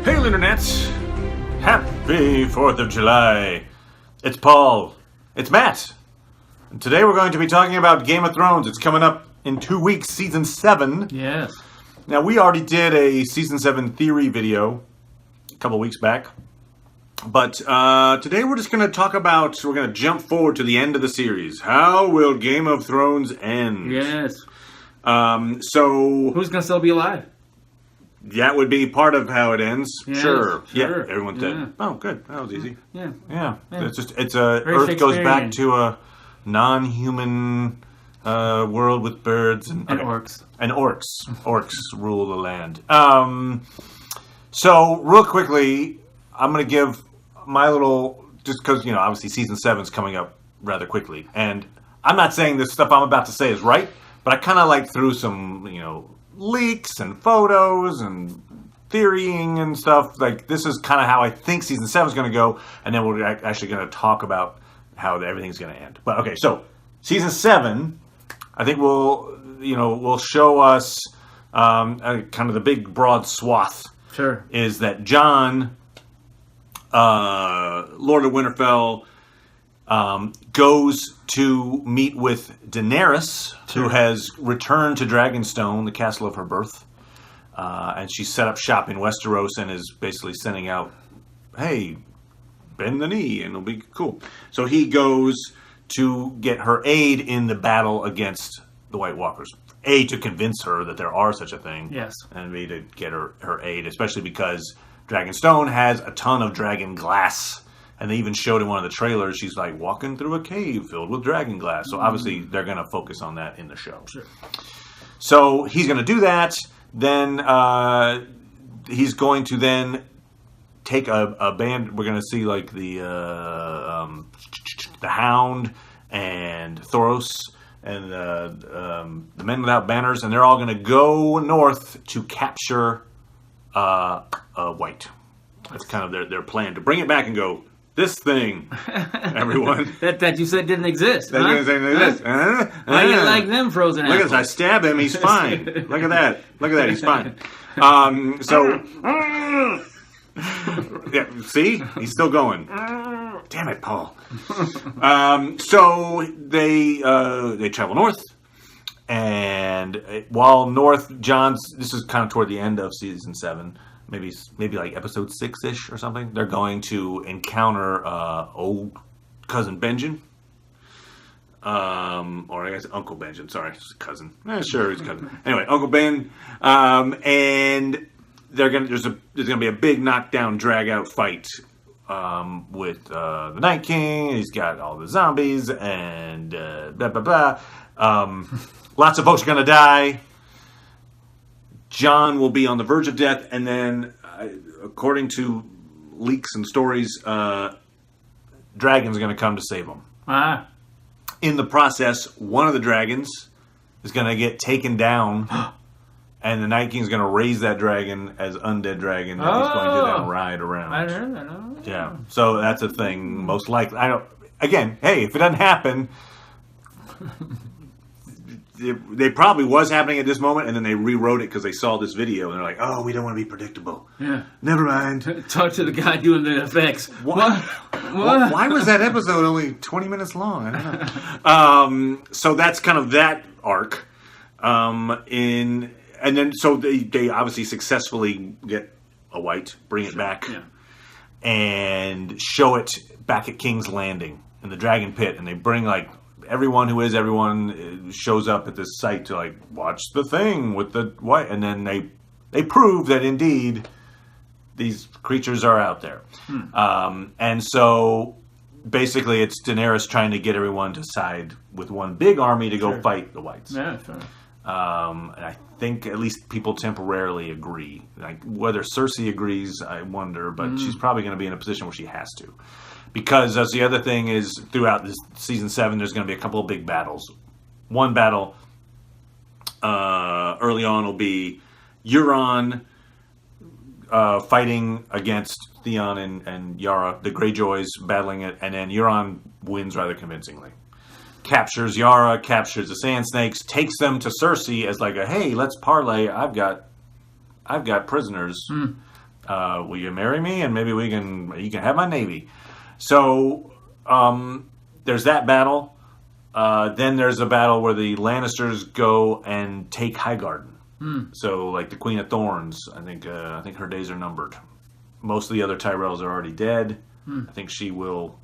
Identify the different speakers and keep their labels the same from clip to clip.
Speaker 1: Hail Internet! Happy 4th of July! It's Paul. It's Matt. And today we're going to be talking about Game of Thrones. It's coming up in 2 weeks, Season 7.
Speaker 2: Yes.
Speaker 1: Now, we already did a Season 7 theory video a couple weeks back. But today we're just going to talk about, we're going to jump forward to the end of the series. How will Game of Thrones end?
Speaker 2: Yes.
Speaker 1: So...
Speaker 2: Who's going to still be alive?
Speaker 1: That would be part of how it ends.
Speaker 2: Yes,
Speaker 1: sure. Yeah,
Speaker 2: sure.
Speaker 1: everyone's
Speaker 2: Yeah.
Speaker 1: dead. Oh, good. That was easy.
Speaker 2: Yeah.
Speaker 1: Yeah.
Speaker 2: Yeah.
Speaker 1: It's
Speaker 2: Very
Speaker 1: Earth goes back
Speaker 2: Shakespearean.
Speaker 1: to a non-human world with birds and
Speaker 2: orcs.
Speaker 1: And orcs. Orcs rule the land. So, real quickly, I'm going to give my little, just because, you know, obviously Season 7's coming up rather quickly. And I'm not saying this stuff I'm about to say is right, but I kind of like threw some, you know, leaks and photos and theorying and stuff. Like, this is kind of how I think Season 7 is going to go, and then we're actually going to talk about how everything's going to end. But, okay, so, Season 7, I think will show us kind of the big, broad swath.
Speaker 2: Sure.
Speaker 1: Is that Jon, Lord of Winterfell, goes to meet with Daenerys,
Speaker 2: Sure.
Speaker 1: who has returned to Dragonstone, the castle of her birth. And she set up shop in Westeros and is basically sending out, hey, bend the knee and it'll be cool. So he goes to get her aid in the battle against the White Walkers. A, to convince her that there are such a thing.
Speaker 2: Yes.
Speaker 1: And B, to get her aid, especially because Dragonstone has a ton of dragon glass. And they even showed in one of the trailers, she's like walking through a cave filled with dragon glass. So obviously they're going to focus on that in the show.
Speaker 2: Sure.
Speaker 1: So he's going to do that. Then he's going to then take a band. We're going to see like the Hound and Thoros and the Men Without Banners, and they're all going to go north to capture White. That's kind of their plan, to bring it back and go, this thing, everyone.
Speaker 2: that you said didn't exist.
Speaker 1: That didn't exist.
Speaker 2: Why you like them frozen
Speaker 1: Look at
Speaker 2: apples?
Speaker 1: this. I stab him. He's fine. Look at that. Look at that. He's fine. Yeah. See, he's still going. Damn it, Paul. So they travel north, and while north, this is kind of toward the end of Season 7. Maybe like episode 6-ish or something. They're going to encounter old cousin Benjen. Or I guess Uncle Benjen. Sorry, it's cousin. Sure, he's cousin. Anyway, Uncle Ben. And there's gonna be a big knockdown, drag out fight with the Night King. He's got all the zombies and blah blah blah. Lots of folks are gonna die. Jon will be on the verge of death, and then, according to leaks and stories, Dragon's going to come to save him.
Speaker 2: Ah.
Speaker 1: In the process, one of the dragons is going to get taken down, and the Night King's going to raise that dragon as undead dragon, and he's going to then ride around.
Speaker 2: I heard that. Oh.
Speaker 1: Yeah, so that's a thing, most likely. Again, hey, if it doesn't happen... They probably was happening at this moment, and then they rewrote it because they saw this video, and they're like, "Oh, we don't want to be predictable."
Speaker 2: Yeah.
Speaker 1: Never mind.
Speaker 2: Talk to the guy doing the effects. What?
Speaker 1: Why was that episode only 20 minutes long? I don't know. So that's kind of that arc. And then so they obviously successfully get a White, bring it back, and show it back at King's Landing in the Dragon Pit, and they bring like. Everyone shows up at this site to like watch the thing with the White, and then they prove that indeed these creatures are out there. And so basically it's Daenerys trying to get everyone to side with one big army to go fight the Whites.
Speaker 2: Yeah, sure.
Speaker 1: And I think at least people temporarily agree. Like whether Cersei agrees, I wonder, but she's probably going to be in a position where she has to. Because that's the other thing is throughout this Season 7, there's going to be a couple of big battles. One battle early on will be Euron fighting against Theon and Yara, the Greyjoys battling it, and then Euron wins rather convincingly. Captures Yara, captures the Sand Snakes, takes them to Cersei as like a, hey, let's parlay. I've got prisoners. Will you marry me? And maybe you can have my navy. So there's that battle. Then there's a battle where the Lannisters go and take Highgarden. So like the Queen of Thorns, I think her days are numbered. Most of the other Tyrells are already dead. I think she will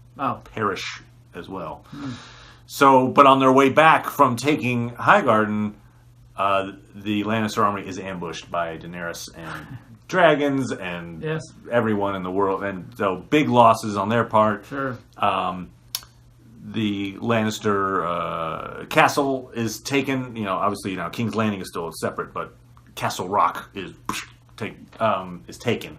Speaker 1: perish as well. So, but on their way back from taking Highgarden, the Lannister army is ambushed by Daenerys and dragons and everyone in the world, and so big losses on their part.
Speaker 2: Sure.
Speaker 1: The Lannister castle is taken. Obviously, King's Landing is still separate, but Castle Rock is taken.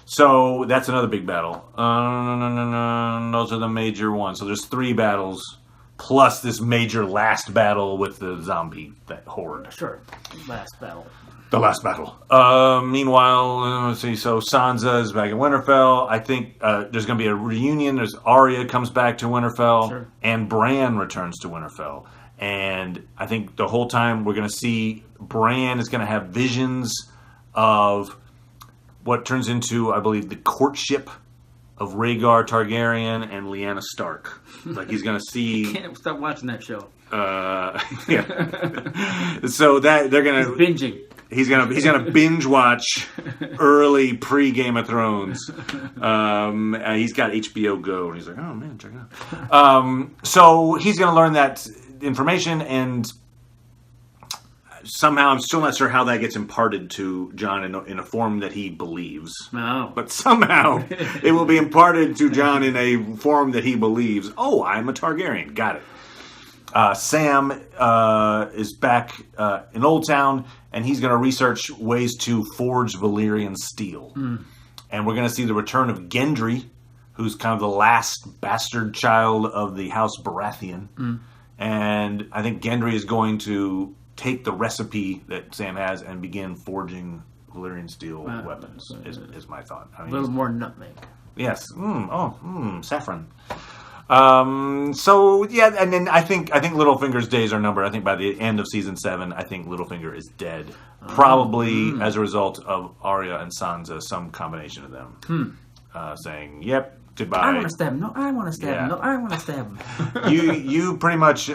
Speaker 1: So that's another big battle. Those are the major ones. So there's 3 battles plus this major last battle with the zombie horde.
Speaker 2: Sure. Last battle.
Speaker 1: The last battle. Meanwhile, let's see. So Sansa is back in Winterfell. I think there's going to be a reunion. There's Arya comes back to Winterfell, and Bran returns to Winterfell. And I think the whole time we're going to see Bran is going to have visions of what turns into, I believe, the courtship of Rhaegar Targaryen and Lyanna Stark. Like he's going to see.
Speaker 2: I can't stop watching that show.
Speaker 1: Yeah. So that they're going to
Speaker 2: binging.
Speaker 1: He's gonna binge watch early pre Game of Thrones. He's got HBO Go, and he's like, oh man, check it out. So he's gonna learn that information, and somehow I'm still not sure how that gets imparted to Jon in a form that he believes.
Speaker 2: No.
Speaker 1: But somehow it will be imparted to Jon in a form that he believes. Oh, I'm a Targaryen. Got it. Sam is back in Old Town, and he's going to research ways to forge Valyrian steel. And we're going to see the return of Gendry, who's kind of the last bastard child of the House Baratheon. And I think Gendry is going to take the recipe that Sam has and begin forging Valyrian steel weapons, is my thought. I mean,
Speaker 2: a little more nutmeg.
Speaker 1: Yes. Saffron. So yeah, and then I think Littlefinger's days are numbered. I think by the end of season 7, I think Littlefinger is dead, probably as a result of Arya and Sansa, some combination of them, saying, "Yep, goodbye."
Speaker 2: I want to stab him. No, I want to stab him. No, I want to stab him.
Speaker 1: you pretty much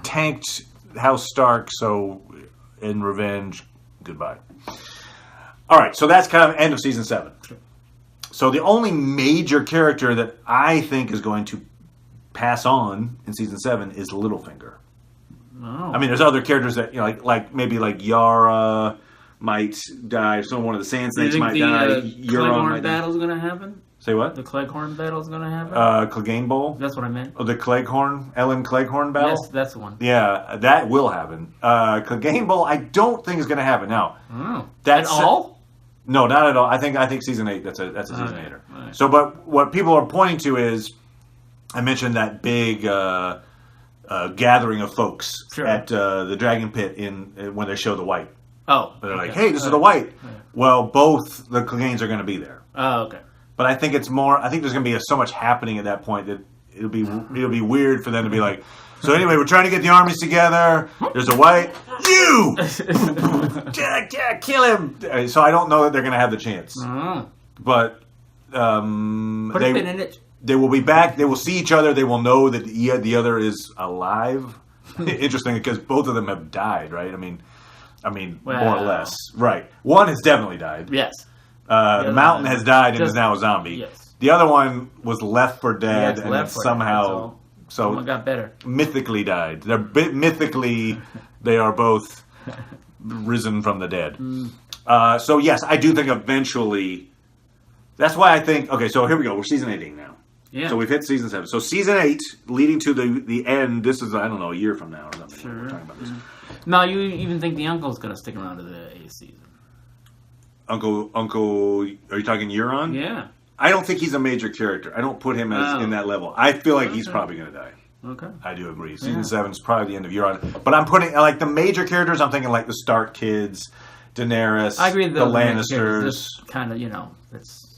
Speaker 1: tanked House Stark, so in revenge, goodbye. All right, so that's kind of end of season 7. So the only major character that I think is going to pass on in season 7 is Littlefinger.
Speaker 2: Oh.
Speaker 1: I mean, there's other characters that like maybe like Yara might die. One of the Sand Snakes might die.
Speaker 2: Cleghorn battle's going to happen.
Speaker 1: Say what?
Speaker 2: The Cleghorn battle's going to happen.
Speaker 1: Clegane Bowl.
Speaker 2: That's what I meant.
Speaker 1: Oh, the Ellen Cleghorn battle.
Speaker 2: Yes, that's the one.
Speaker 1: Yeah, that will happen. Clegane Bowl, I don't think is going to happen. Now,
Speaker 2: that's all.
Speaker 1: No, not at all. I think season 8. That's a season 8er.
Speaker 2: Right.
Speaker 1: So, but what people are pointing to is, I mentioned that big gathering of folks at the Dragon Pit when they show the White.
Speaker 2: Oh,
Speaker 1: they're like, "Hey, this is the White."
Speaker 2: Right.
Speaker 1: Well, both the Cleganes are going to be there.
Speaker 2: Oh, okay.
Speaker 1: But I think it's more. I think there's going to be so much happening at that point that it'll be weird for them to be like. So anyway, we're trying to get the armies together. There's a White. You! Yeah, kill him! So I don't know that they're going to have the chance. But
Speaker 2: Put a pin in it.
Speaker 1: They will be back. They will see each other. They will know that the other is alive. Interesting, because both of them have died, right? I mean, more or less. Right. One has definitely died.
Speaker 2: Yes.
Speaker 1: Mountain has died and is now a zombie.
Speaker 2: Yes.
Speaker 1: The other one was left for dead and then somehow... So
Speaker 2: someone got better.
Speaker 1: Mythically died. Mythically, they are both risen from the dead. So yes, I do think eventually. That's why I think. Okay, so here we go. We're season 8 now.
Speaker 2: Yeah.
Speaker 1: So we've hit season 7. So season 8, leading to the end. This is, I don't know, a year from now or something.
Speaker 2: Sure.
Speaker 1: We're talking about this.
Speaker 2: Now, you even think the uncle's going to stick around to the 8th season?
Speaker 1: Uncle, are you talking Euron?
Speaker 2: Yeah.
Speaker 1: I don't think he's a major character. I don't put him as in that level. I feel like he's probably going to die.
Speaker 2: Okay.
Speaker 1: I do agree. Season 7 is probably the end of Euron. But I'm putting, like, the major characters, I'm thinking, like, the Stark kids, Daenerys,
Speaker 2: I agree with
Speaker 1: the Lannisters.
Speaker 2: Kind of, that's,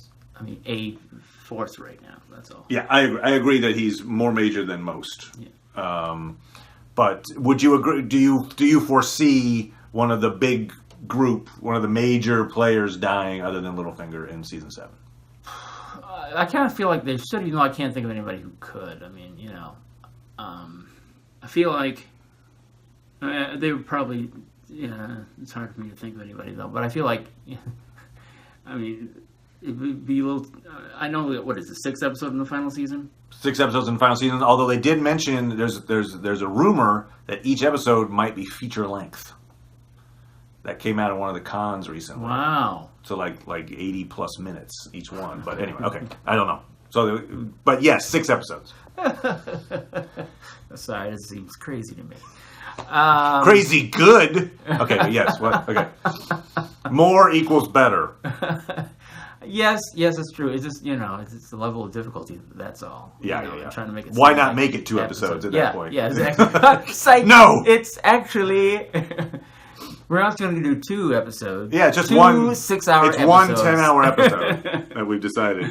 Speaker 2: a force right now. That's all.
Speaker 1: Yeah, I agree that he's more major than most. Yeah. But would you agree, do you foresee one of the big group, one of the major players dying other than Littlefinger in season 7?
Speaker 2: I kind of feel like they should, even though I can't think of anybody who could. I mean, I feel like they would probably. Yeah, it's hard for me to think of anybody though. But I feel like, I mean, it would be a little. I know what is the 6th episode in the final season?
Speaker 1: 6 episodes in the final season. Although they did mention there's a rumor that each episode might be feature length. That came out of one of the cons recently.
Speaker 2: Wow.
Speaker 1: So like 80 plus minutes each one. But anyway, okay, I don't know. So, but yes, 6 episodes.
Speaker 2: Sorry, this seems crazy to me.
Speaker 1: Crazy good. Okay, but yes. What? Okay. More equals better.
Speaker 2: Yes, it's true. It's just it's the level of difficulty. That's all.
Speaker 1: Yeah.
Speaker 2: Trying to make it.
Speaker 1: Why not make it 2 episodes at that point?
Speaker 2: Yeah, exactly.
Speaker 1: No,
Speaker 2: it's actually. We're not going to do 2 episodes.
Speaker 1: Yeah, just
Speaker 2: 2
Speaker 1: one
Speaker 2: 6-hour episodes.
Speaker 1: It's one 10-hour episode that we've decided.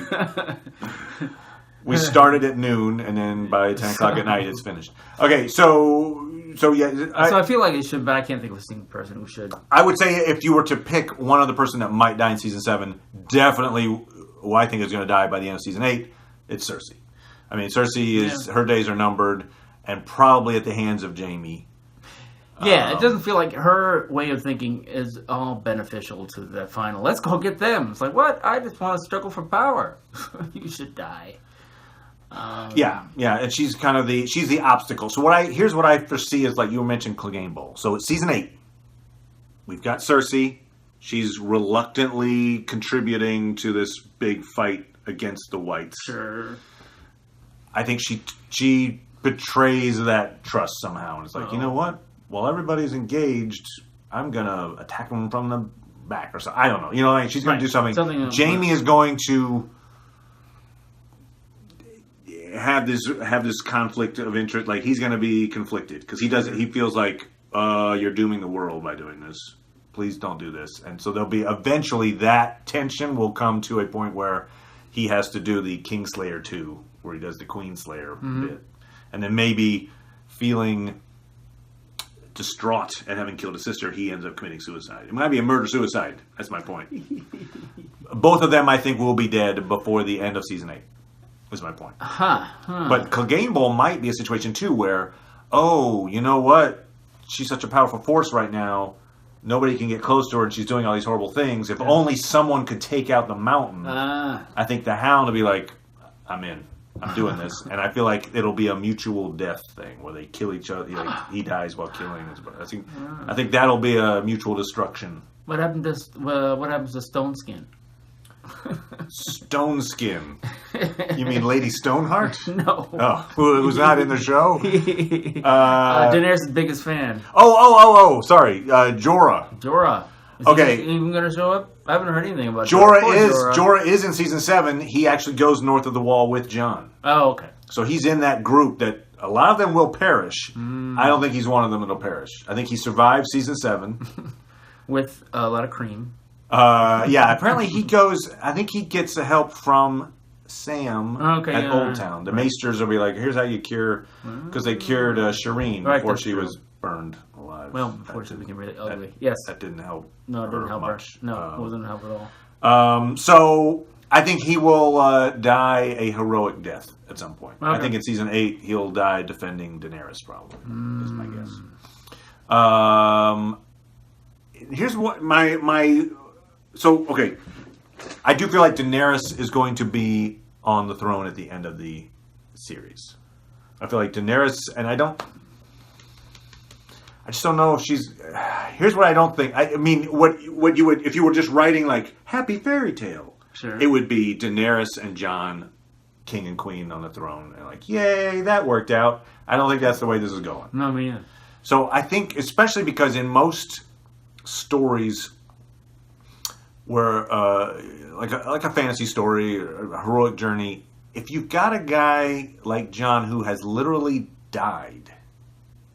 Speaker 1: We started at noon, and then by 10 o'clock at night, it's finished. Okay, so yeah.
Speaker 2: So I feel like it should, but I can't think of a single person who should.
Speaker 1: I would say if you were to pick one other person that might die in season 7, definitely who I think is going to die by the end of season 8, it's Cersei. I mean, Cersei her days are numbered, and probably at the hands of Jaime.
Speaker 2: Yeah, it doesn't feel like her way of thinking is all beneficial to the final. Let's go get them. It's like, what? I just want to struggle for power. You should die.
Speaker 1: Yeah, and she's kind of the obstacle. So here's what I foresee is, like you mentioned, Clegane Bowl. So it's season 8. We've got Cersei. She's reluctantly contributing to this big fight against the Whites.
Speaker 2: Sure.
Speaker 1: I think she betrays that trust somehow, and it's like, you know what? While everybody's engaged, I'm gonna attack them from the back or something. I don't know. Like she's gonna do something. Jaime is going to have this conflict of interest. Like he's going to be conflicted because he feels like you're dooming the world by doing this. Please don't do this. And so there'll be eventually that tension will come to a point where he has to do the Kingslayer 2, where he does the Queenslayer bit, and then maybe feeling distraught at having killed his sister, he ends up committing suicide. It might be a murder-suicide. That's my point. Both of them, I think, will be dead before the end of season 8. Is my point. But Clegane Bowl might be a situation, too, where, you know what? She's such a powerful force right now. Nobody can get close to her, and she's doing all these horrible things. If only someone could take out the mountain, I think the Hound will be like, I'm in. I'm doing this, and I feel like it'll be a mutual death thing where they kill each other. Like he dies while killing his brother. I think that'll be a mutual destruction.
Speaker 2: What happened to what happens to Stone Skin?
Speaker 1: Stone Skin? You mean Lady Stoneheart?
Speaker 2: No.
Speaker 1: Oh, who's not in the show?
Speaker 2: Daenerys' biggest fan.
Speaker 1: Sorry, Jorah.
Speaker 2: Jorah. Is he even going to show up? I haven't heard anything about
Speaker 1: Jorah is in season 7. He actually goes north of the wall with Jon.
Speaker 2: Oh, okay.
Speaker 1: So he's in that group that a lot of them will perish. I don't think he's one of them that'll perish. I think he survived season 7.
Speaker 2: With a lot of cream.
Speaker 1: Apparently he goes, I think he gets the help from Sam at Old Town. The Maesters will be like, here's how you cure, because they cured Shireen before she was burned alive.
Speaker 2: Well, before she became really ugly. Yes.
Speaker 1: That didn't help.
Speaker 2: No, it didn't help
Speaker 1: much.
Speaker 2: her. No, it wasn't help at all.
Speaker 1: So I think he will die a heroic death at some point. Okay. I think in season 8 he'll die defending Daenerys, probably. Is my guess. Here's what my so okay. I do feel like Daenerys is going to be on the throne at the end of the series. I feel like Daenerys, and I just don't know if she's. Here's what I don't think. I mean, what you would if you were just writing like happy fairy tale.
Speaker 2: Sure.
Speaker 1: It would be Daenerys and Jon, king and queen on the throne, and like, yay, that worked out. I don't think that's the way this is going.
Speaker 2: No, I mean.
Speaker 1: So I think, especially because in most stories, where like a fantasy story, or a heroic journey, if you've got a guy like Jon who has literally died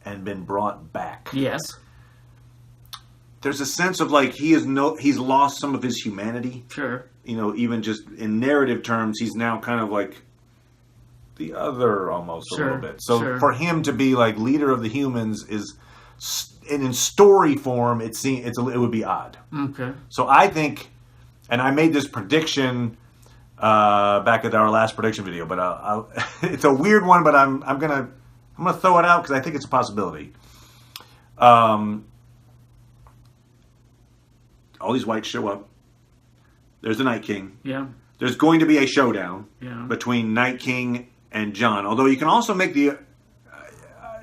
Speaker 1: and been brought back,
Speaker 2: yes,
Speaker 1: there's a sense of like he's lost some of his humanity.
Speaker 2: Sure.
Speaker 1: Even just in narrative terms, he's now kind of like the other almost a little bit. So for him to be like leader of the humans and in story form, it would be odd.
Speaker 2: Okay.
Speaker 1: So I think, and I made this prediction back at our last prediction video, but it's a weird one. But I'm gonna throw it out because I think it's a possibility. All these whites show up. There's the Night King.
Speaker 2: Yeah.
Speaker 1: There's going to be a showdown
Speaker 2: Yeah.
Speaker 1: between Night King and Jon. Although you can also make the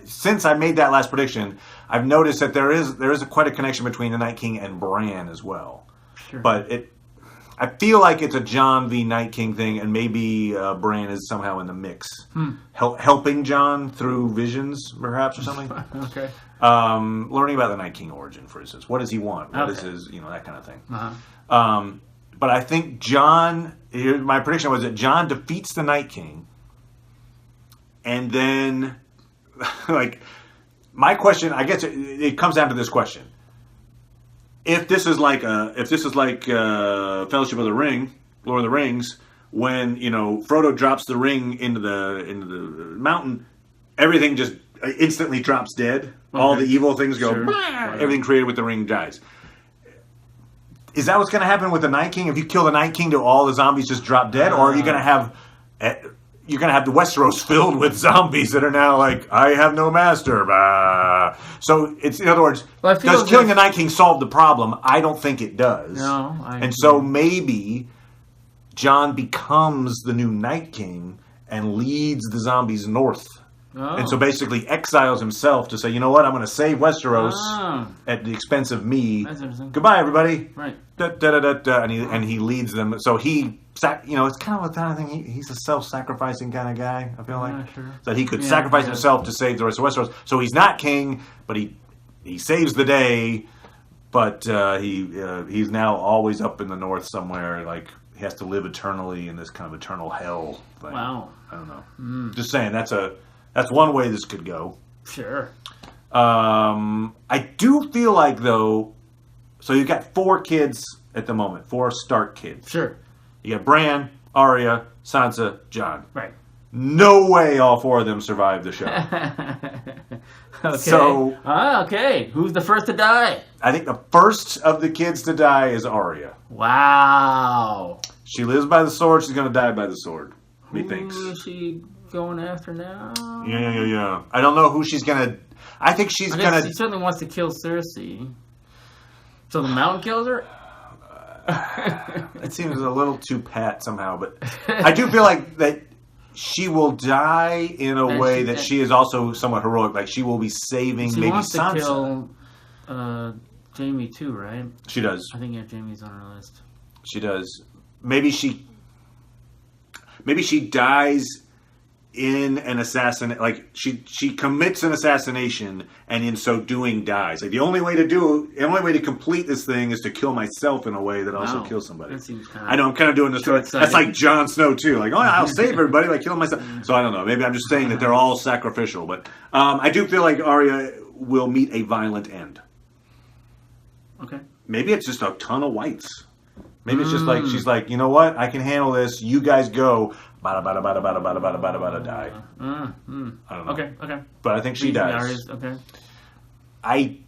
Speaker 1: since I made that last prediction, I've noticed that there is quite a connection between the Night King and Bran as well.
Speaker 2: Sure.
Speaker 1: But I feel like it's a Jon v Night King thing, and maybe Bran is somehow in the mix, helping Jon through visions, perhaps, or something.
Speaker 2: Okay.
Speaker 1: Learning about the Night King origin, for instance. What does he want? What is his, that kind of thing.
Speaker 2: Uh-huh.
Speaker 1: But I think Jon. My prediction was that Jon defeats the Night King, and then, like, my question, I guess it comes down to this question. If this is like Fellowship of the Ring, Lord of the Rings, when Frodo drops the ring into the mountain, everything just instantly drops dead. Okay. All the evil things go. Sure. Everything created with the ring dies. Is that what's going to happen with the Night King? If you kill the Night King, do all the zombies just drop dead, or are you going to have the Westeros filled with zombies that are now like, I have no master. So it's, in other words, does killing the Night King solve the problem? I don't think it does.
Speaker 2: No,
Speaker 1: so maybe Jon becomes the new Night King and leads the zombies north. Oh. And so basically exiles himself to say, you know what, I'm going to save Westeros at the expense of me.
Speaker 2: That's interesting.
Speaker 1: Goodbye, everybody.
Speaker 2: Right.
Speaker 1: And he leads them. So it's kind of a kind of thing. He's a self-sacrificing kind of guy, I feel like.
Speaker 2: Sure.
Speaker 1: So he could sacrifice himself to save the rest of Westeros. So he's not king, but he saves the day. But he's now always up in the north somewhere. Like, he has to live eternally in this kind of eternal hell thing.
Speaker 2: Wow.
Speaker 1: I don't know. Just saying, that's one way this could go.
Speaker 2: Sure.
Speaker 1: I do feel like, though, so you've got 4 kids at the moment, 4 Stark kids.
Speaker 2: Sure.
Speaker 1: You got Bran, Arya, Sansa, Jon.
Speaker 2: Right.
Speaker 1: No way all 4 of them survived the show.
Speaker 2: Okay.
Speaker 1: So,
Speaker 2: okay. Who's the first to die?
Speaker 1: I think the first of the kids to die is Arya.
Speaker 2: Wow.
Speaker 1: She lives by the sword. She's going to die by the sword. Methinks.
Speaker 2: Who is she going after now?
Speaker 1: Yeah. I don't know who she's going to... I think she's going to...
Speaker 2: She certainly wants to kill Cersei. So the Mountain kills her?
Speaker 1: It seems a little too pat somehow, but I do feel like that she will die in a way that she is also somewhat heroic. Like, she will be saving maybe Sansa.
Speaker 2: She wants to kill Jaime too, right?
Speaker 1: She does.
Speaker 2: I think Jaime's on her list.
Speaker 1: She does. Maybe she dies in an assassin, like she commits an assassination, and in so doing dies. Like, the only way to complete this thing is to kill myself in a way that also kills somebody.
Speaker 2: That seems
Speaker 1: I know I'm kind of doing this. That's like Jon Snow too. Like, I'll save everybody by killing myself. So I don't know. Maybe I'm just saying that they're all sacrificial, but I do feel like Arya will meet a violent end.
Speaker 2: Okay.
Speaker 1: Maybe it's just a ton of whites. Maybe it's just like, she's like, you know what? I can handle this. You guys go. Bada, bada, bada, bada, bada, bada, bada, bada, die. I don't know.
Speaker 2: Okay.
Speaker 1: But I think she dies.
Speaker 2: Okay.
Speaker 1: I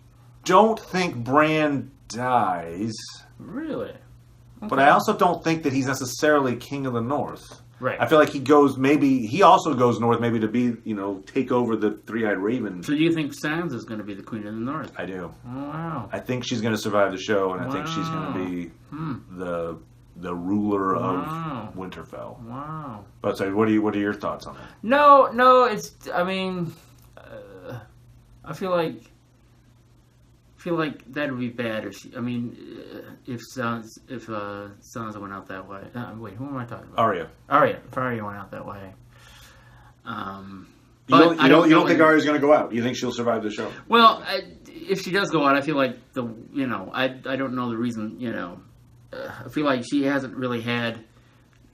Speaker 1: don't think Bran dies.
Speaker 2: Really? Okay.
Speaker 1: But I also don't think that he's necessarily King of the North.
Speaker 2: Right.
Speaker 1: I feel like he also goes north maybe to be, take over the Three-Eyed Raven.
Speaker 2: So you think Sansa's going to be the Queen of the North?
Speaker 1: I do.
Speaker 2: Oh, wow.
Speaker 1: I think she's going to survive the show, and I think she's going to be the ruler of Winterfell.
Speaker 2: Wow.
Speaker 1: But so, what are your thoughts on that?
Speaker 2: No, it's, I mean, I feel like that would be bad if if Sansa went out that way. Wait, who am I talking about?
Speaker 1: Arya.
Speaker 2: If Arya went out that way.
Speaker 1: You don't think Arya's going to go out? You think she'll survive the show?
Speaker 2: Well, if she does go out, I feel like I don't know the reason. I feel like she hasn't really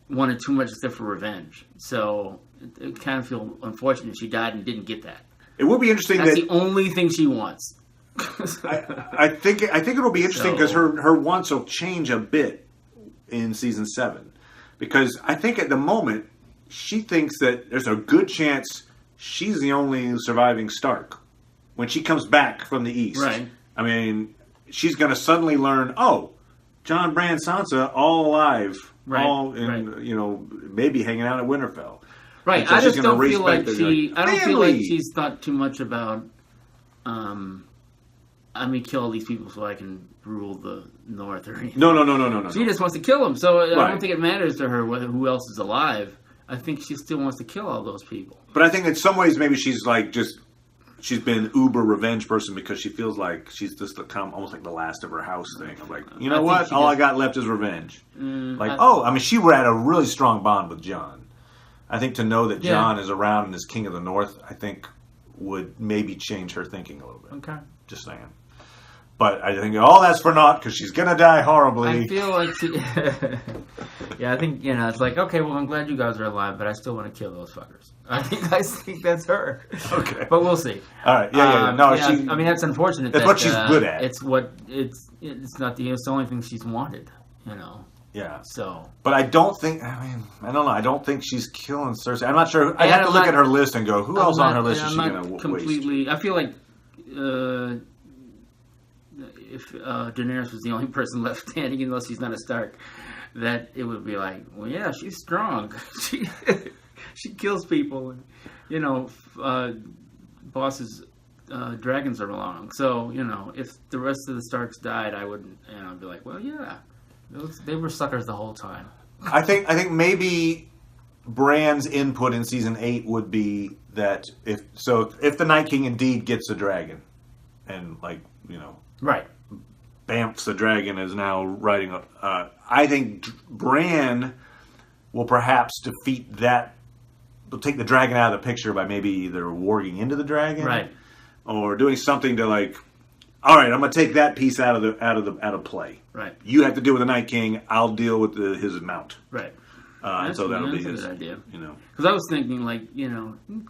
Speaker 2: wanted too much except for revenge. So it kind of feel unfortunate she died and didn't get that.
Speaker 1: It will be interesting.
Speaker 2: That's the only thing she wants.
Speaker 1: I think it'll be interesting because her wants will change a bit in season 7, because I think at the moment she thinks that there's a good chance she's the only surviving Stark. when she comes back from the East.
Speaker 2: Right.
Speaker 1: I mean, she's going to suddenly learn, Jon, Bran, Sansa, all alive.
Speaker 2: Right.
Speaker 1: All in, maybe hanging out at Winterfell.
Speaker 2: Right.
Speaker 1: So
Speaker 2: I just don't
Speaker 1: race
Speaker 2: feel
Speaker 1: back
Speaker 2: like
Speaker 1: to
Speaker 2: she. I don't feel
Speaker 1: "Family!"
Speaker 2: like she's thought too much about. I mean, kill all these people so I can rule the North or anything.
Speaker 1: No.
Speaker 2: She just wants to kill them. So I
Speaker 1: Right.
Speaker 2: don't think it matters to her who else is alive. I think she still wants to kill all those people.
Speaker 1: But I think in some ways maybe she's like she's been uber revenge person because she feels like she's just almost like the last of her house thing. I'm like, you know what? All I got left is revenge. She had a really strong bond with Jon. I think to know that Jon is around and is king of the North, I think would maybe change her thinking a little bit.
Speaker 2: Okay.
Speaker 1: Just saying. But I think all that's for naught because she's going to die horribly.
Speaker 2: I feel like she... Yeah, I think, it's like, okay, well, I'm glad you guys are alive, but I still want to kill those fuckers. I think that's her.
Speaker 1: Okay.
Speaker 2: But we'll see.
Speaker 1: All right. Yeah. No,
Speaker 2: I mean, that's unfortunate.
Speaker 1: That's what she's good at.
Speaker 2: It's not it's the only thing she's wanted,
Speaker 1: Yeah.
Speaker 2: So.
Speaker 1: But I don't think, I don't know. I don't think she's killing Cersei. I'm not sure. I have to look at her list and go, who else on her list is she going to waste?
Speaker 2: I feel like if Daenerys was the only person left standing, even though she's not a Stark, that it would be like, well, yeah, she's strong. She kills people, and bosses, dragons are along. So if the rest of the Starks died, I wouldn't. I'd be like, well, yeah, they were suckers the whole time.
Speaker 1: I think maybe Bran's input in season 8 would be that if the Night King indeed gets a dragon, and
Speaker 2: right.
Speaker 1: Bamf's the dragon is now riding up. I think Bran will perhaps defeat that. Will take the dragon out of the picture by maybe either warging into the dragon,
Speaker 2: right,
Speaker 1: or doing something to all right, I'm going to take that piece out of play.
Speaker 2: Right.
Speaker 1: You have to deal with the Night King. I'll deal with his mount.
Speaker 2: Right.
Speaker 1: And so that'll be his
Speaker 2: idea. Because I was thinking, in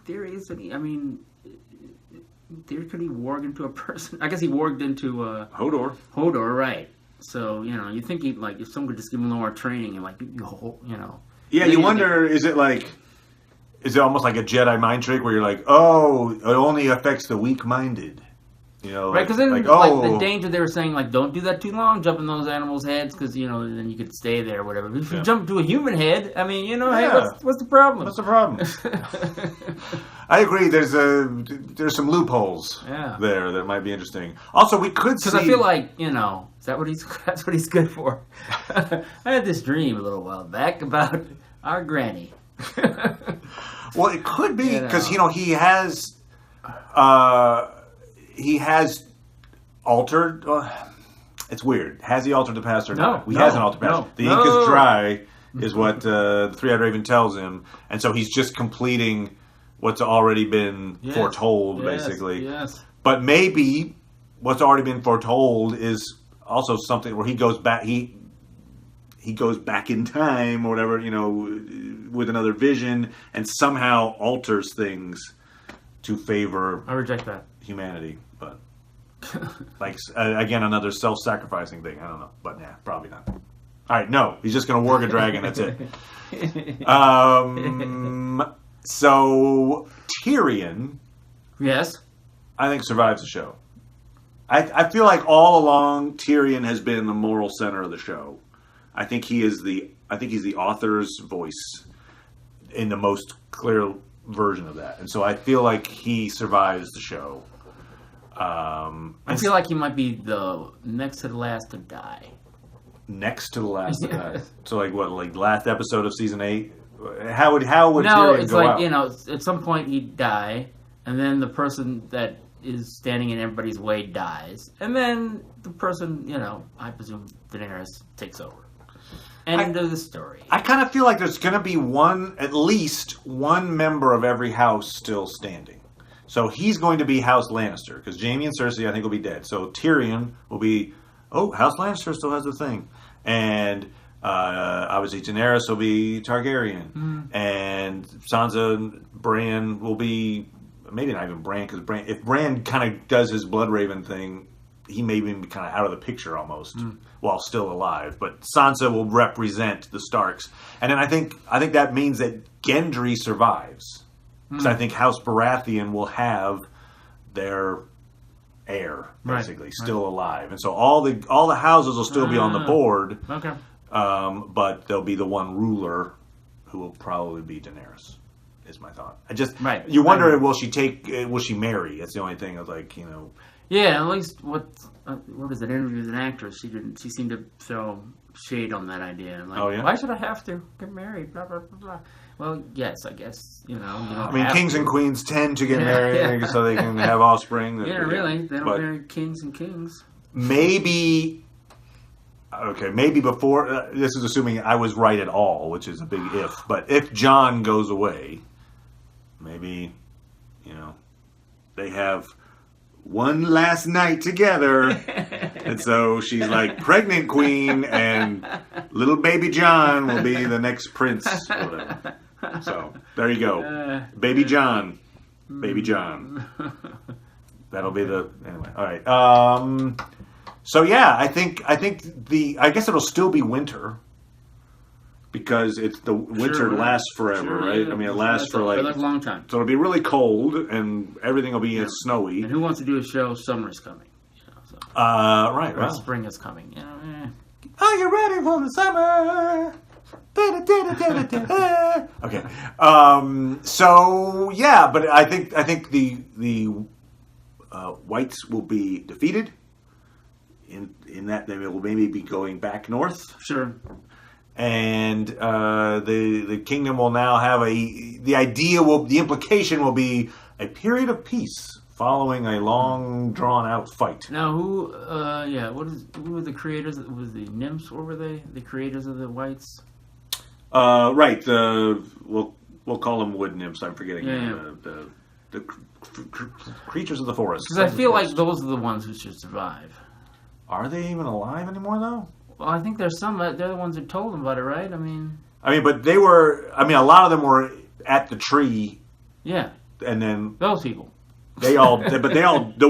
Speaker 2: theory, could he warg into a person? I guess he warged into
Speaker 1: Hodor.
Speaker 2: Hodor, right? So you think he'd if someone could just give him a little more training and
Speaker 1: Yeah, you wonder, is it almost like a Jedi mind trick where you're like, oh, it only affects the weak-minded?
Speaker 2: Right, because then the danger they were saying, don't do that too long, jump in those animals' heads, because, then you could stay there or whatever. But if you jump to a human head, I mean, hey, what's the problem?
Speaker 1: What's the problem? I agree, there's some loopholes there that might be interesting. Also, we could see...
Speaker 2: Because I feel like, that's what he's good for. I had this dream a little while back about our granny.
Speaker 1: Well, it could be, because, he has altered. It's weird. Has he altered the past or not? He hasn't altered the past. The ink is dry, is what the Three-Eyed Raven tells him, and so he's just completing what's already been foretold, basically.
Speaker 2: Yes.
Speaker 1: But maybe what's already been foretold is also something where he goes back. He goes back in time or whatever, with another vision, and somehow alters things to favor.
Speaker 2: I reject that.
Speaker 1: Humanity, but again, another self-sacrificing thing. I don't know, but yeah, probably not. All right, no, he's just going to warg a dragon. That's it. So Tyrion,
Speaker 2: yes,
Speaker 1: I think survives the show. I feel like all along Tyrion has been the moral center of the show. I think he's the author's voice in the most clear version of that, and so I feel like he survives the show.
Speaker 2: I feel like he might be the next to the last to die.
Speaker 1: Next to the last to die. So last episode of season 8? How would Tyrion go out?
Speaker 2: At some point he'd die, and then the person that is standing in everybody's way dies, and then the person, I presume Daenerys takes over. End of the story. I
Speaker 1: kind of feel like there's going to be at least one member of every house still standing. So he's going to be House Lannister, because Jaime and Cersei, I think, will be dead. So Tyrion will be, House Lannister still has a thing. And obviously Daenerys will be Targaryen. Mm. And Sansa and Bran will be, maybe not even Bran, because if Bran kind of does his Bloodraven thing, he may be kind of out of the picture almost, while still alive. But Sansa will represent the Starks. And then I think that means that Gendry survives. Because I think House Baratheon will have their heir,
Speaker 2: Right,
Speaker 1: basically, still alive. And so all the houses will still be on the board,
Speaker 2: Okay.
Speaker 1: but there'll be the one ruler who will probably be Daenerys, is my thought.
Speaker 2: Right.
Speaker 1: You wonder, will she marry? That's the only thing. I was like,
Speaker 2: Yeah, at least what is it? Interview with an actress. She seemed to throw shade on that idea. Like,
Speaker 1: oh, yeah?
Speaker 2: Why should I have to get married? Blah, blah, blah, blah. Well, yes, I guess, you don't
Speaker 1: I mean,
Speaker 2: have
Speaker 1: kings
Speaker 2: to.
Speaker 1: and queens tend to get married so they can have offspring.
Speaker 2: Yeah, really. They don't marry kings and kings.
Speaker 1: Maybe before, this is assuming I was right at all, which is a big if, but if Jon goes away, maybe, they have one last night together, and so she's like pregnant queen, and little baby Jon will be the next prince, or whatever. So, there you go. Baby Jon. That'll be anyway, all right. So yeah, I guess it'll still be winter because it's the winter lasts forever, right?
Speaker 2: Yeah.
Speaker 1: I mean, it lasts for
Speaker 2: a long time.
Speaker 1: So it'll be really cold and everything will be snowy.
Speaker 2: And who wants to do a show? Summer's coming.
Speaker 1: Right.
Speaker 2: Or spring is coming.
Speaker 1: Are you ready for the summer? Okay. So yeah, but I think the whites will be defeated. In that they will maybe be going back north.
Speaker 2: Sure.
Speaker 1: And the kingdom will now have the implication will be a period of peace following a long drawn out fight.
Speaker 2: Now who were the creators? Was the nymphs? What were they? The creators of the whites?
Speaker 1: Right. We'll call them wood nymphs. I'm forgetting the creatures of the forest.
Speaker 2: Because I feel like those are the ones who should survive.
Speaker 1: Are they even alive anymore, though?
Speaker 2: Well, I think there's some. They're the ones who told them about it, right?
Speaker 1: But they were. A lot of them were at the tree.
Speaker 2: Yeah.
Speaker 1: And then
Speaker 2: those people.
Speaker 1: The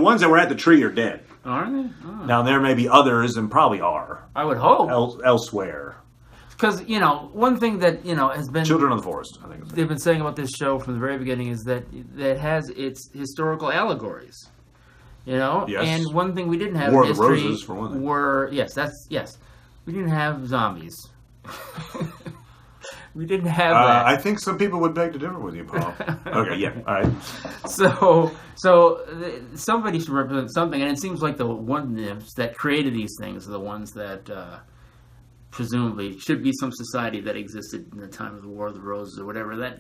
Speaker 1: ones that were at the tree are dead.
Speaker 2: Are they? Oh.
Speaker 1: Now there may be others, and probably are.
Speaker 2: I would hope
Speaker 1: elsewhere.
Speaker 2: Because one thing that has been
Speaker 1: Children of the Forest. I think
Speaker 2: they've been saying about this show from the very beginning is that it has its historical allegories. Yes. And one thing we didn't have
Speaker 1: War
Speaker 2: in
Speaker 1: of the
Speaker 2: history
Speaker 1: Roses, for one thing.
Speaker 2: Yes. We didn't have zombies. We didn't have that.
Speaker 1: I think some people would beg to differ with you, Paul. Okay, yeah, all right.
Speaker 2: So somebody should represent something, and it seems like the one nymphs that created these things are the ones that presumably should be some society that existed in the time of the War of the Roses or whatever that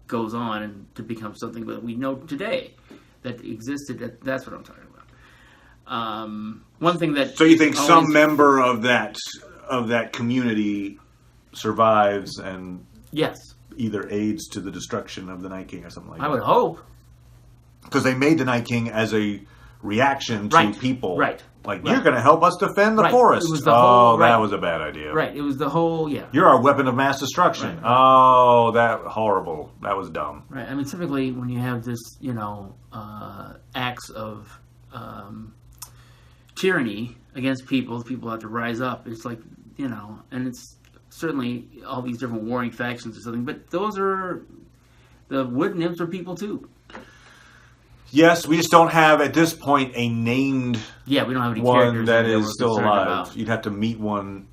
Speaker 2: goes on and to become something that we know today. That existed. That's what I'm talking about. One thing that
Speaker 1: so you think some member of that community survives and either aids to the destruction of the Night King or something like that.
Speaker 2: I would hope
Speaker 1: because they made the Night King as a reaction to people.
Speaker 2: Right.
Speaker 1: Like you're going to help us defend the forest.
Speaker 2: It was the whole,
Speaker 1: that was a bad idea.
Speaker 2: Right. It was the whole. Yeah.
Speaker 1: You're our weapon of mass destruction. Right. Oh, that horrible. That was dumb.
Speaker 2: Right. Typically when you have this, acts of tyranny against people have to rise up. It's like, and it's certainly all these different warring factions or something. But those are the wood nymphs are people too.
Speaker 1: Yes, we just don't have at this point a named
Speaker 2: we don't have any
Speaker 1: one that is still alive. About. You'd have to meet one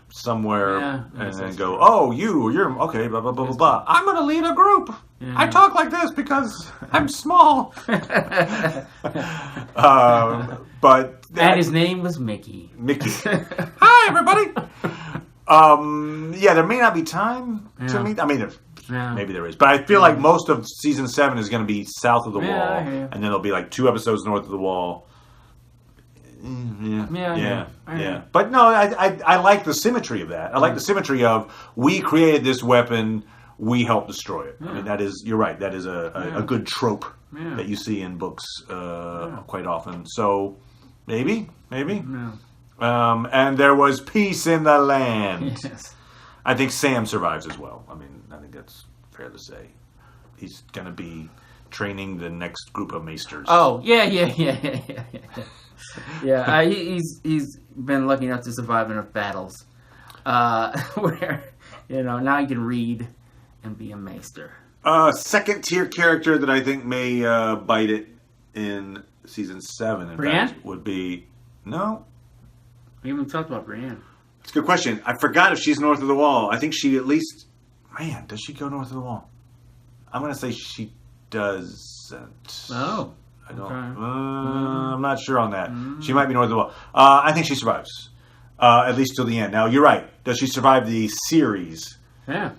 Speaker 1: somewhere and then go, "Oh, you're okay." Blah blah blah blah blah. I'm going to lead a group. Yeah. I talk like this because I'm small. But
Speaker 2: his name was Mickey.
Speaker 1: Hi, everybody. There may not be time to meet. Maybe there is. But I feel like most of season 7 is going to be south of the wall. And then there'll be like 2 episodes north of the wall. Yeah. But no, I like the symmetry of that. I like the symmetry of we created this weapon, we helped destroy it. Yeah. That is, you're right, that is a good trope that you see in books quite often. So maybe.
Speaker 2: Yeah.
Speaker 1: And there was peace in the land.
Speaker 2: Yes.
Speaker 1: I think Sam survives as well. I think that's fair to say. He's going to be training the next group of maesters.
Speaker 2: Oh, yeah. Yeah, he's been lucky enough to survive enough battles where, now he can read and be a maester.
Speaker 1: Second tier character that I think may bite it in season 7, in
Speaker 2: Brienne?
Speaker 1: fact, would be... No?
Speaker 2: We haven't talked about Brienne.
Speaker 1: It's a good question. I forgot if she's north of the wall. I think she at least... Man, does she go north of the wall? I'm going to say she doesn't.
Speaker 2: Oh.
Speaker 1: I don't.
Speaker 2: Okay.
Speaker 1: I'm not sure on that. She might be north of the wall. I think she survives. At least till the end. Now, you're right. Does she survive the series?
Speaker 2: Yeah.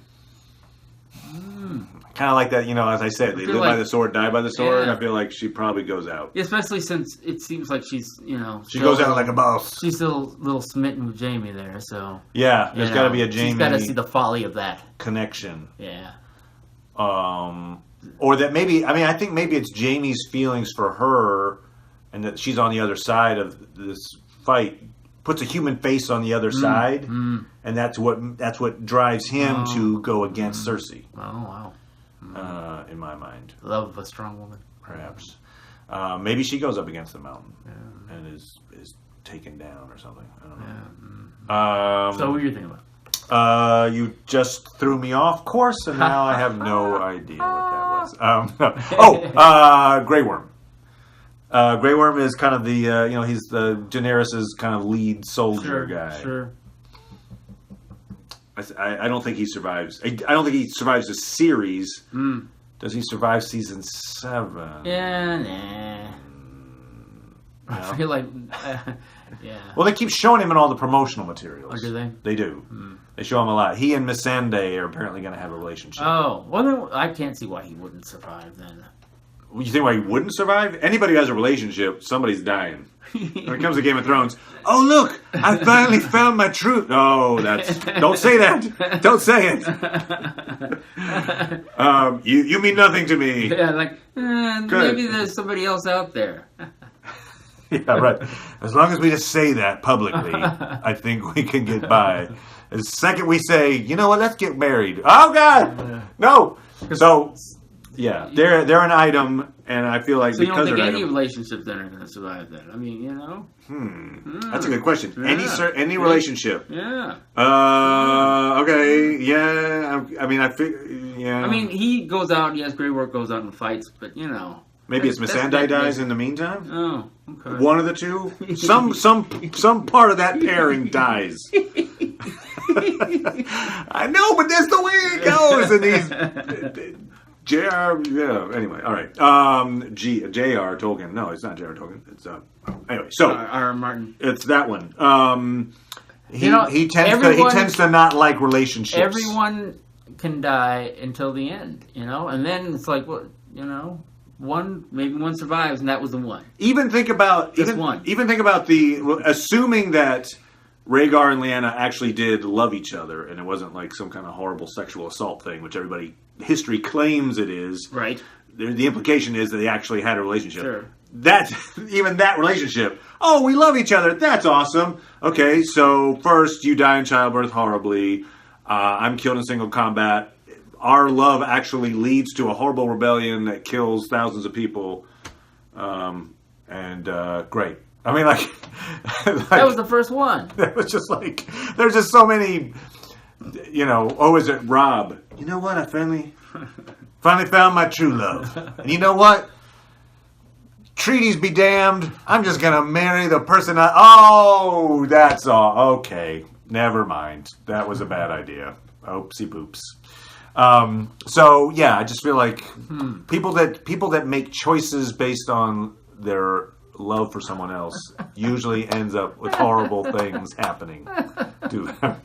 Speaker 1: Kind of like that, as I said, they live by the sword, die by the sword.
Speaker 2: Yeah.
Speaker 1: I feel like she probably goes out.
Speaker 2: Especially since it seems like she's,
Speaker 1: She goes out like a boss.
Speaker 2: She's still a little smitten with Jamie there, so...
Speaker 1: Yeah, there's got to be a Jamie...
Speaker 2: She's got to see the folly of that.
Speaker 1: Connection.
Speaker 2: Yeah.
Speaker 1: Or that maybe... I mean, I think maybe it's Jamie's feelings for her and that she's on the other side of this fight. Puts a human face on the other side, and that's what drives him to go against Cersei.
Speaker 2: Oh, wow.
Speaker 1: In my mind.
Speaker 2: Love of a strong woman.
Speaker 1: Perhaps. Maybe she goes up against the mountain and is taken down or something. I don't know.
Speaker 2: So what were you thinking about?
Speaker 1: You just threw me off course, and now I have no idea what that was. Grey Worm. Grey Worm is kind of the, he's the Daenerys' kind of lead soldier guy.
Speaker 2: Sure.
Speaker 1: I don't think he survives. I don't think he survives the series. Does he survive season 7?
Speaker 2: Yeah, nah. I feel like, yeah.
Speaker 1: Well, they keep showing him in all the promotional materials.
Speaker 2: Oh, do they?
Speaker 1: They do. They show him a lot. He and Missandei are apparently going to have a relationship.
Speaker 2: Oh, well, then I can't see why he wouldn't survive then.
Speaker 1: You think why he wouldn't survive? Anybody who has a relationship, somebody's dying. When it comes to Game of Thrones, oh look, I finally found my truth. Oh, don't say that. Don't say it. You mean nothing to me.
Speaker 2: Yeah, like maybe there's somebody else out there.
Speaker 1: Yeah, right. As long as we just say that publicly, I think we can get by. The second we say, you know what, let's get married. Oh God, no. So. Yeah, they're an item, and I feel like
Speaker 2: so you
Speaker 1: because
Speaker 2: don't think
Speaker 1: they're
Speaker 2: any relationships then are going to survive that? I mean,
Speaker 1: That's a good question.
Speaker 2: Yeah.
Speaker 1: Any relationship?
Speaker 2: Yeah.
Speaker 1: Okay. Yeah. I mean, yeah.
Speaker 2: I mean, he goes out. Yes, Grey Worm goes out and fights, but
Speaker 1: maybe it's Missandei dies in the meantime.
Speaker 2: Oh, okay.
Speaker 1: One of the two. Some part of that pairing dies. I know, but that's the way it goes in these. J.R. Yeah. Anyway, all right. J.R. Tolkien. No, it's not J.R. Tolkien. It's anyway. So
Speaker 2: R. Martin.
Speaker 1: It's that one. He tends to not like relationships.
Speaker 2: Everyone can die until the end, and then it's like maybe one survives, and that was the one.
Speaker 1: Even think about
Speaker 2: one.
Speaker 1: Even think about assuming that Rhaegar and Lyanna actually did love each other, and it wasn't like some kind of horrible sexual assault thing, which history claims it is.
Speaker 2: Right.
Speaker 1: The implication is that they actually had a relationship.
Speaker 2: Sure.
Speaker 1: Even that relationship. Oh, we love each other. That's awesome. Okay, so first you die in childbirth horribly. I'm killed in single combat. Our love actually leads to a horrible rebellion that kills thousands of people. Great. I mean,
Speaker 2: that was the first one.
Speaker 1: It was just like, there's just so many, is it Rob? You know what? I finally found my true love. And you know what? Treaties be damned. I'm just going to marry the person oh, that's all. Okay. Never mind. That was a bad idea. Oopsie boops. So yeah, I just feel like people that make choices based on their love for someone else usually ends up with horrible things happening to them.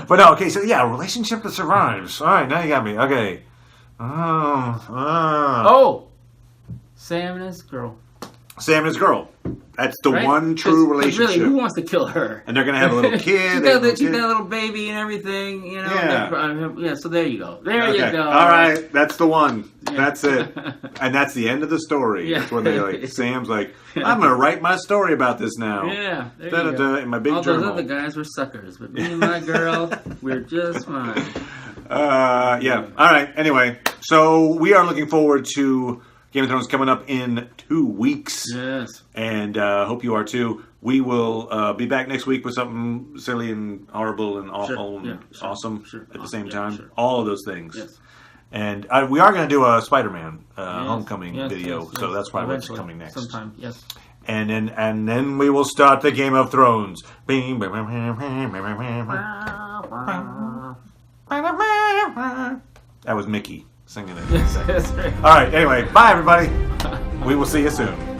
Speaker 1: But no, okay, so yeah, a relationship that survives. All right, now you got me. Okay.
Speaker 2: Sam and his girl.
Speaker 1: Sam and his girl. That's the one true relationship.
Speaker 2: Really, who wants to kill her?
Speaker 1: And they're going to have a little kid.
Speaker 2: She's got a little baby and everything, Yeah, so there you go. There you go.
Speaker 1: All right, that's the one.
Speaker 2: Yeah.
Speaker 1: That's it. And that's the end of the story.
Speaker 2: Yeah.
Speaker 1: That's when they Sam's like, I'm going to write my story about this now.
Speaker 2: Yeah, there you go.
Speaker 1: In my big
Speaker 2: all
Speaker 1: journal.
Speaker 2: Those other guys were suckers, but me and my girl, we're just fine.
Speaker 1: Yeah. All right, anyway. So we are looking forward to Game of Thrones coming up in 2 weeks.
Speaker 2: Yes.
Speaker 1: And hope you are too. We will be back next week with something silly and horrible and awful and awesome at the same time.
Speaker 2: Sure.
Speaker 1: All of those things.
Speaker 2: Yes.
Speaker 1: And we are going to do a Spider-Man
Speaker 2: Yes,
Speaker 1: Homecoming
Speaker 2: yes,
Speaker 1: video,
Speaker 2: yes,
Speaker 1: so
Speaker 2: yes.
Speaker 1: that's probably what's
Speaker 2: Eventually,
Speaker 1: coming next.
Speaker 2: sometime. Yes.
Speaker 1: And then we will start the Game of Thrones. That was Mickey singing it.
Speaker 2: Yes, that's right.
Speaker 1: All right, anyway, bye everybody. We will see you soon.